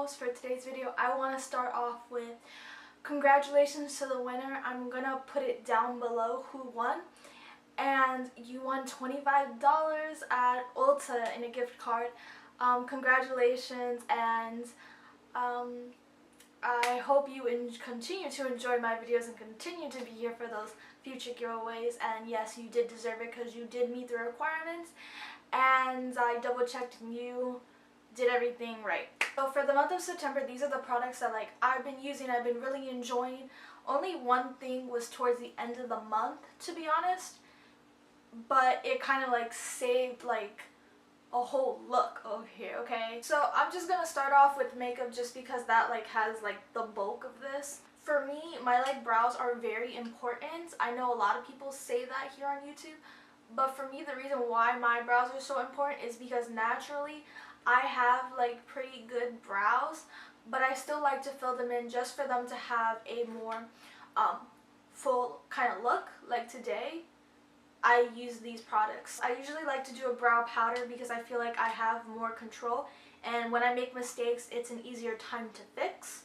host for today's video. I want to start off with congratulations to the winner. I'm gonna put it down below who won, and you won $25 at Ulta in a gift card. Congratulations, and I hope you continue to enjoy my videos and continue to be here for those future giveaways. And yes, you did deserve it because you did meet the requirements, and I double checked and you did everything right. So for the month of September, these are the products that I've been using, I've been really enjoying. Only one thing was towards the end of the month, to be honest, but it kind of saved a whole look over here, okay? So I'm just gonna start off with makeup just because that has the bulk of this. For me, my brows are very important. I know a lot of people say that here on YouTube, but for me, the reason why my brows are so important is because naturally I have pretty good brows, but I still like to fill them in just for them to have a more full kind of look. Like today, I use these products. I usually like to do a brow powder because I feel like I have more control, and when I make mistakes, it's an easier time to fix.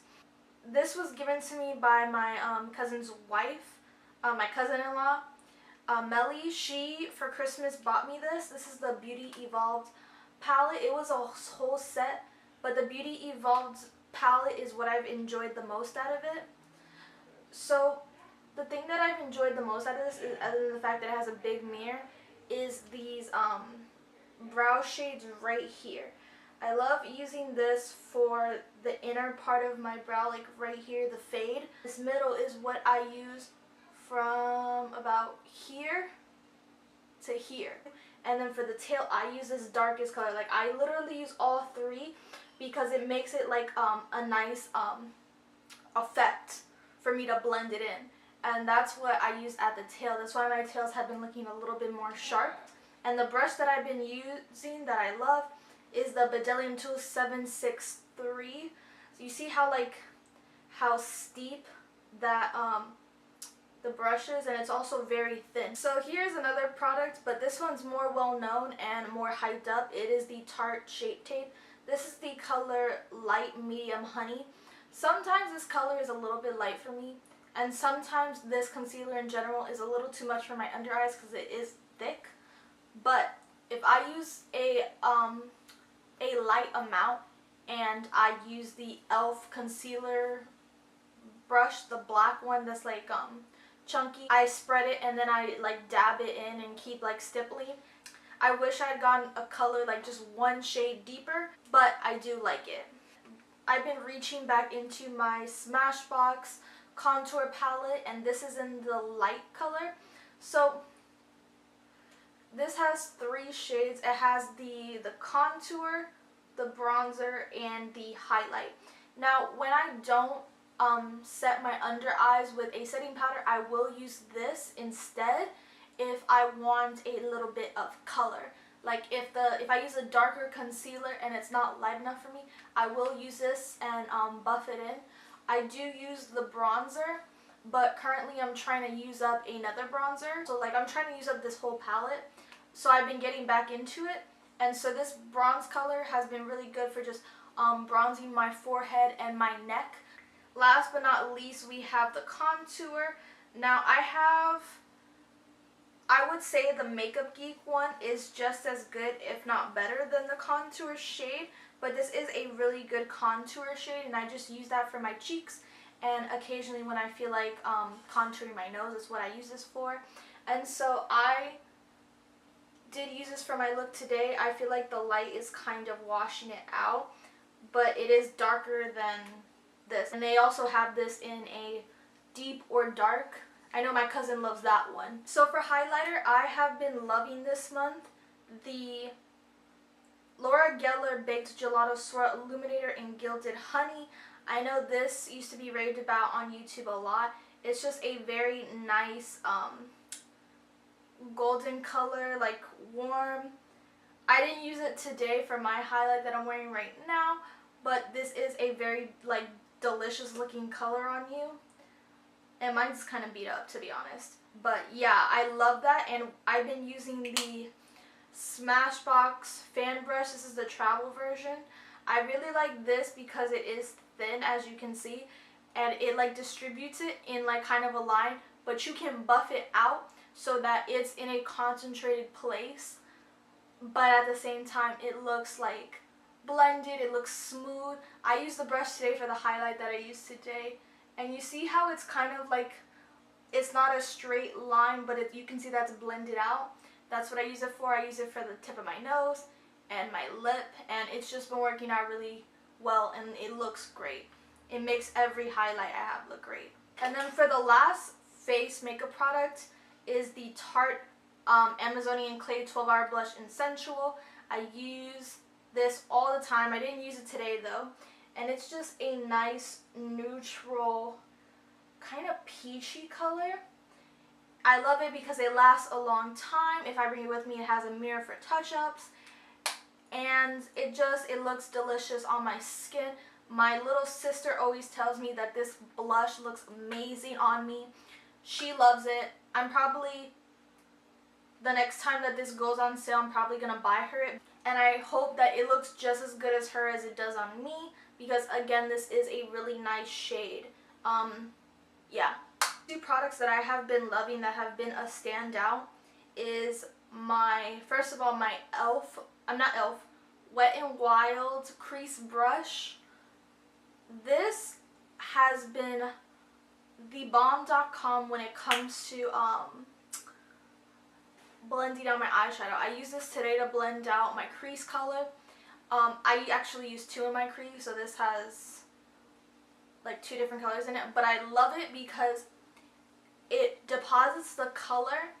This was given to me by my cousin's wife, my cousin-in-law, Melly. She, for Christmas, bought me this. This is the Beauty Evolved palette. It was a whole set, but the Beauty Evolved palette is what I've enjoyed the most out of it. So the thing that I've enjoyed the most out of this, is, other than the fact that it has a big mirror, is these brow shades right here. I love using this for the inner part of my brow, right here, the fade. This middle is what I use from about here to here. And then for the tail, I use this darkest color. I literally use all three because it makes it a nice effect for me to blend it in. And that's what I use at the tail. That's why my tails have been looking a little bit more sharp. And the brush that I've been using that I love is the Bedazzling Tool 763. So you see how steep that the brush is, and it's also very thin. So here's another product, but this one's more well known and more hyped up. It is the Tarte Shape Tape. This is the color Light Medium Honey. Sometimes this color is a little bit light for me, and sometimes this concealer in general is a little too much for my under eyes because it is thick. But if I use a light amount and I use the e.l.f. concealer brush, the black one that's chunky, I spread it and then I dab it in and keep stippling. I wish I had gotten a color just one shade deeper, but I do like it. I've been reaching back into my Smashbox contour palette, and this is in the light color. So this has three shades. It has the contour, the bronzer, and the highlight. Now when I don't set my under eyes with a setting powder, I will use this instead if I want a little bit of color. If I use a darker concealer and it's not light enough for me, I will use this and buff it in. I do use the bronzer, but currently I'm trying to use up another bronzer. So I'm trying to use up this whole palette. So I've been getting back into it, and so this bronze color has been really good for just bronzing my forehead and my neck. Last but not least, we have the contour. Now I would say the Makeup Geek one is just as good, if not better, than the contour shade, but this is a really good contour shade, and I just use that for my cheeks, and occasionally when I feel like contouring my nose is what I use this for. And so I did use this for my look today. I feel like the light is kind of washing it out, but it is darker than this. And they also have this in a deep or dark. I know my cousin loves that one. So for highlighter, I have been loving this month the Laura Geller Baked Gelato Swirl Illuminator in Gilded Honey. I know this used to be raved about on YouTube a lot. It's just a very nice golden color, warm. I didn't use it today for my highlight that I'm wearing right now, but this is a very delicious looking color on you, and mine's kind of beat up, to be honest. But yeah, I love that, and I've been using the Smashbox fan brush. This is the travel version. I really like this because it is thin, as you can see, and it like distributes it in like kind of a line, but you can buff it out so that it's in a concentrated place, but at the same time it looks like blended, it looks smooth. I used the brush today for the highlight that I used today, and you see how it's kind of like, it's not a straight line, but you can see that's blended out. That's what I use it for. I use it for the tip of my nose and my lip, and it's just been working out really well, and it looks great. It makes every highlight I have look great. And then for the last face makeup product is the Tarte Amazonian Clay 12-Hour Blush in Sensual. I use this all the time. I didn't use it today though, and it's just a nice neutral kind of peachy color. I love it because it lasts a long time. If I bring it with me, it has a mirror for touch-ups, and it looks delicious on my skin. My little sister always tells me that this blush looks amazing on me. She loves it. I'm probably, the next time that this goes on sale, I'm probably gonna buy her it, and I hope that it looks just as good as her as it does on me, because again, this is a really nice shade. Yeah. Two products that I have been loving that have been a standout is first of all, my Wet n Wild crease brush. This has been the bomb.com when it comes to blending out my eyeshadow. I use this today to blend out my crease color. I actually use two in my crease, so this has like 2 different colors in it, but I love it because it deposits the color,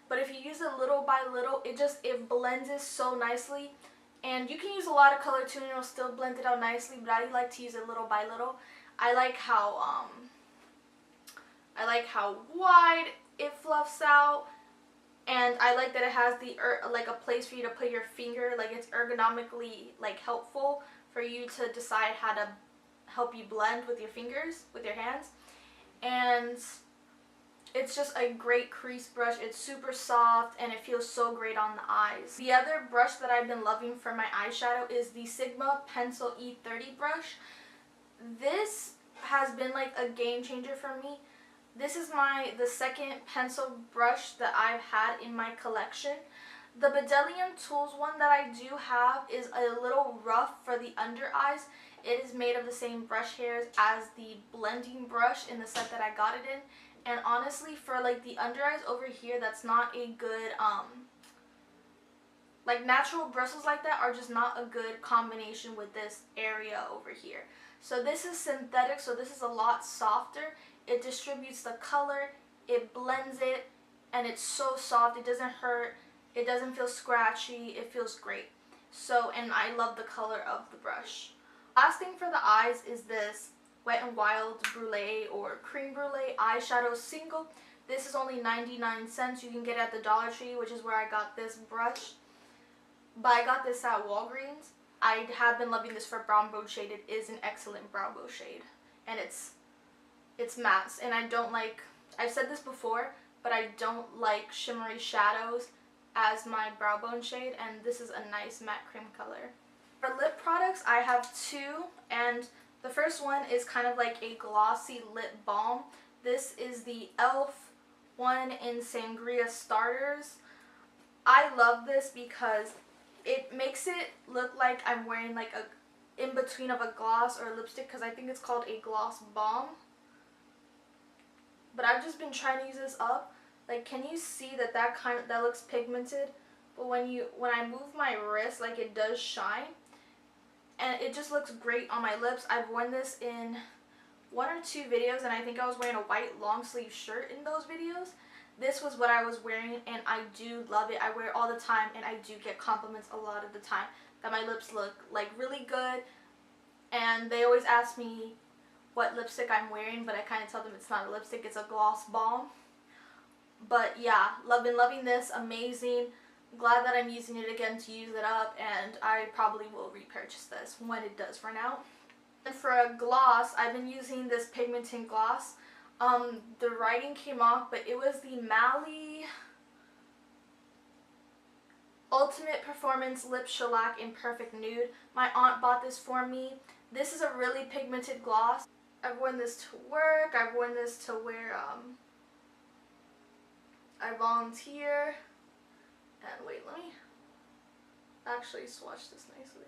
but if you use it little by little, it blends it so nicely. And you can use a lot of color too and it'll still blend it out nicely, but I like to use it little by little. I like how wide it fluffs out, and I like that it has like a place for you to put your finger, like it's ergonomically like helpful for you to decide how to help you blend with your fingers, with your hands. And it's just a great crease brush. It's super soft and it feels so great on the eyes. The other brush that I've been loving for my eyeshadow is the Sigma Pencil E30 brush. This has been like a game changer for me. This is the second pencil brush that I've had in my collection. The Bedelium Tools one that I do have is a little rough for the under eyes. It is made of the same brush hairs as the blending brush in the set that I got it in. And honestly, for like the under eyes over here, that's not a good, like natural bristles like that are just not a good combination with this area over here. So this is synthetic, so this is a lot softer. It distributes the color, it blends it, and it's so soft. It doesn't hurt, it doesn't feel scratchy, it feels great. So, and I love the color of the brush. Last thing for the eyes is this Wet n Wild Brulee or Cream Brulee eyeshadow single. This is only 99 cents. You can get it at the Dollar Tree, which is where I got this brush. But I got this at Walgreens. I have been loving this for brown bone shade. It is an excellent brown bone shade. And it's matte. And I don't like, I've said this before, but I don't like shimmery shadows as my brow bone shade. And this is a nice matte cream color. For lip products, I have 2, and the first one is kind of like a glossy lip balm. This is the e.l.f. one in Sangria Starters. I love this because it makes it look like I'm wearing like a in between of a gloss or a lipstick, because I think it's called a gloss balm. But I've just been trying to use this up. Like, can you see that looks pigmented? But when I move my wrist, like it does shine. And it just looks great on my lips. I've worn this in 1 or 2 videos, and I think I was wearing a white long sleeve shirt in those videos. This was what I was wearing, and I do love it. I wear it all the time, and I do get compliments a lot of the time that my lips look like really good. And they always ask me what lipstick I'm wearing, but I kind of tell them it's not a lipstick, it's a gloss balm. But yeah, been loving this. Amazing. Glad that I'm using it again to use it up, and I probably will repurchase this when it does run out. And for a gloss, I've been using this pigmenting gloss. The writing came off, but it was the Mally Ultimate Performance Lip Shellac in Perfect Nude. My aunt bought this for me. This is a really pigmented gloss. I've worn this to work. I've worn this to where I volunteer. And wait, let me actually swatch this nicely.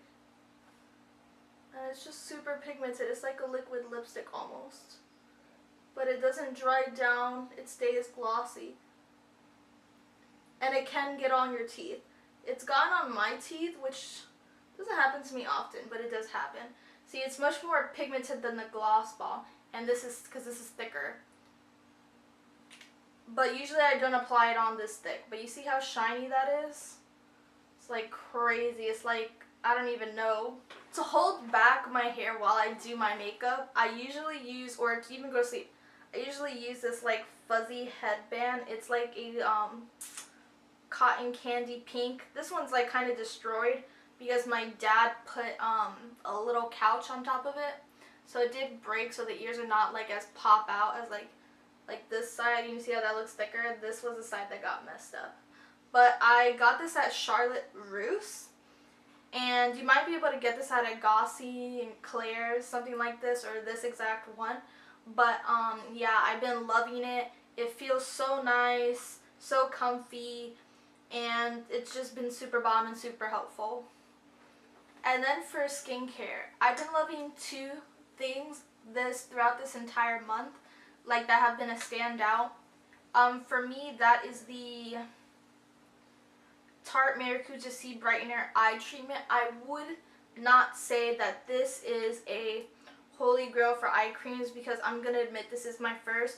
And it's just super pigmented. It's like a liquid lipstick almost. But it doesn't dry down. It stays glossy. And it can get on your teeth. It's gotten on my teeth, which doesn't happen to me often, but it does happen. See, it's much more pigmented than the gloss Balm, and this is because this is thicker. But usually I don't apply it on this thick. But you see how shiny that is? It's like crazy. It's like, I don't even know. To hold back my hair while I do my makeup, I usually use, or to even go to sleep, I usually use this like fuzzy headband. It's like a cotton candy pink. This one's like kind of destroyed because my dad put a little couch on top of it, so it did break, so the ears are not like as pop out as like this side. You can see how that looks thicker. This was the side that got messed up. But I got this at Charlotte Russe, and you might be able to get this at a Gossy and Claire's, something like this, or this exact one. But yeah, I've been loving it. It feels so nice, so comfy, and it's just been super bomb and super helpful. And then for skincare, I've been loving two things throughout this entire month, like that have been a standout. For me, that is the Tarte Maracuja C Brightener Eye Treatment. I would not say that this is a holy grail for eye creams because I'm going to admit this is my first,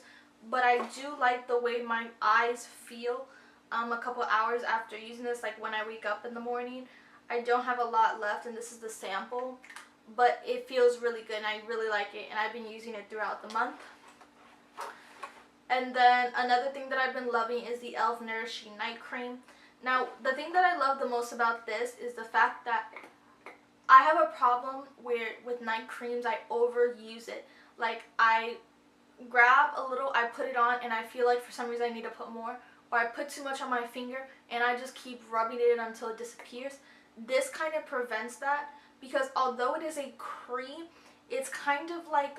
but I do like the way my eyes feel a couple hours after using this, like when I wake up in the morning. I don't have a lot left, and this is the sample, but it feels really good and I really like it, and I've been using it throughout the month. And then another thing that I've been loving is the e.l.f. Nourishing Night Cream. Now, the thing that I love the most about this is the fact that I have a problem where with night creams I overuse it. Like, I grab a little, I put it on, and I feel like for some reason I need to put more, or I put too much on my finger and I just keep rubbing it until it disappears. This kind of prevents that, because although it is a cream, it's kind of like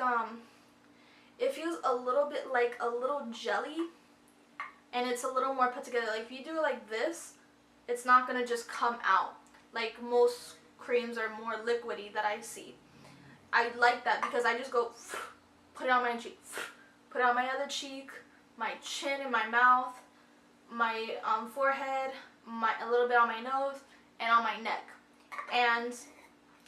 it feels a little bit like a little jelly, and it's a little more put together. Like if you do it like this, it's not gonna just come out like most creams are more liquidy that I see. I like that because I just go put it on my cheek, put it on my other cheek, my chin and my mouth, my forehead, a little bit on my nose, and on my neck. And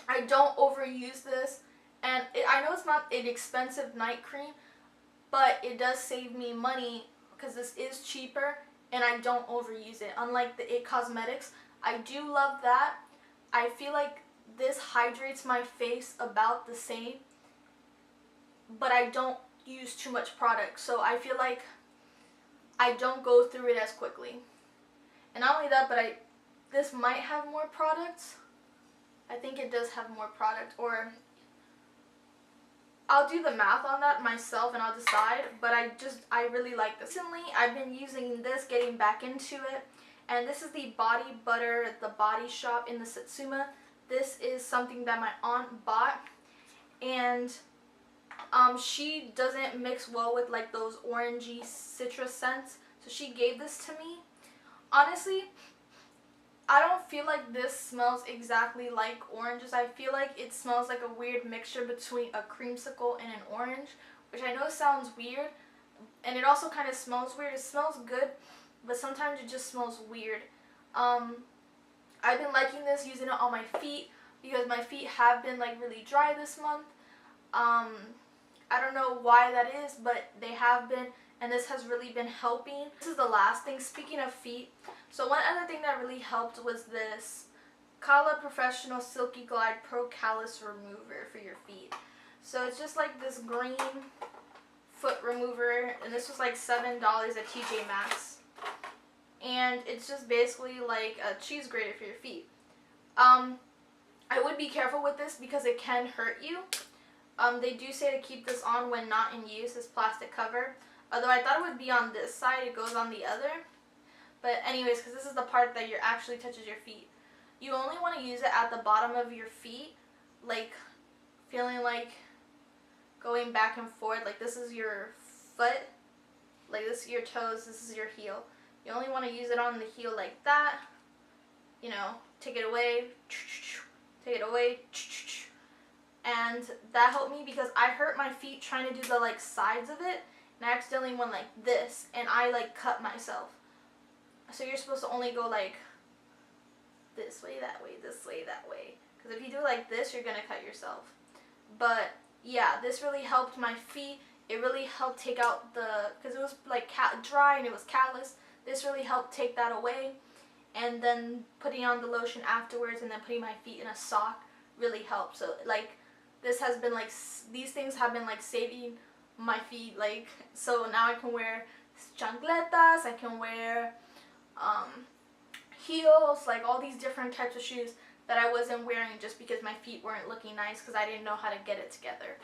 I don't overuse this, and I know it's not an expensive night cream, but it does save me money because this is cheaper and I don't overuse it. Unlike the IT Cosmetics, I do love that. I feel like this hydrates my face about the same, but I don't use too much product, so I feel like I don't go through it as quickly. And not only that, but this might have more products. I think it does have more product, or I'll do the math on that myself and I'll decide, but I really like this. Recently, I've been using this, getting back into it, and this is the Body Butter, the Body Shop in the Satsuma. This is something that my aunt bought, and she doesn't mix well with like those orangey citrus scents, so she gave this to me. Honestly, I don't feel like this smells exactly like oranges. I feel like it smells like a weird mixture between a creamsicle and an orange, which I know sounds weird, and it also kind of smells weird. It smells good, but sometimes it just smells weird. I've been liking this, using it on my feet because my feet have been like really dry this month. I don't know why that is, but they have been, and this has really been helping. This is the last thing, speaking of feet. So one other thing that really helped was this Kala Professional Silky Glide Pro Callus Remover for your feet. So it's just like this green foot remover, and this was like $7 at TJ Maxx. And it's just basically like a cheese grater for your feet. I would be careful with this because it can hurt you. They do say to keep this on when not in use, this plastic cover. Although I thought it would be on this side, it goes on the other. But anyways, because this is the part that actually touches your feet. You only want to use it at the bottom of your feet, like feeling like going back and forth. Like this is your foot, like this is your toes, this is your heel. You only want to use it on the heel like that. You know, take it away, take it away. And that helped me because I hurt my feet trying to do the like sides of it, and I accidentally went like this, and I like cut myself. So you're supposed to only go like this way, that way, this way, that way. Because if you do like this, you're going to cut yourself. But yeah, this really helped my feet. It really helped take out because it was like dry and it was callous. This really helped take that away. And then putting on the lotion afterwards and then putting my feet in a sock really helped. So like this has been like, these things have been like saving my feet. Like, so now I can wear chancletas, I can wear heels, like all these different types of shoes that I wasn't wearing just because my feet weren't looking nice because I didn't know how to get it together.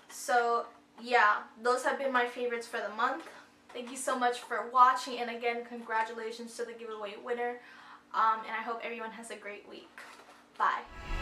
So yeah, those have been my favorites for the month. Thank you so much for watching, and again, congratulations to the giveaway winner, and I hope everyone has a great week. Bye.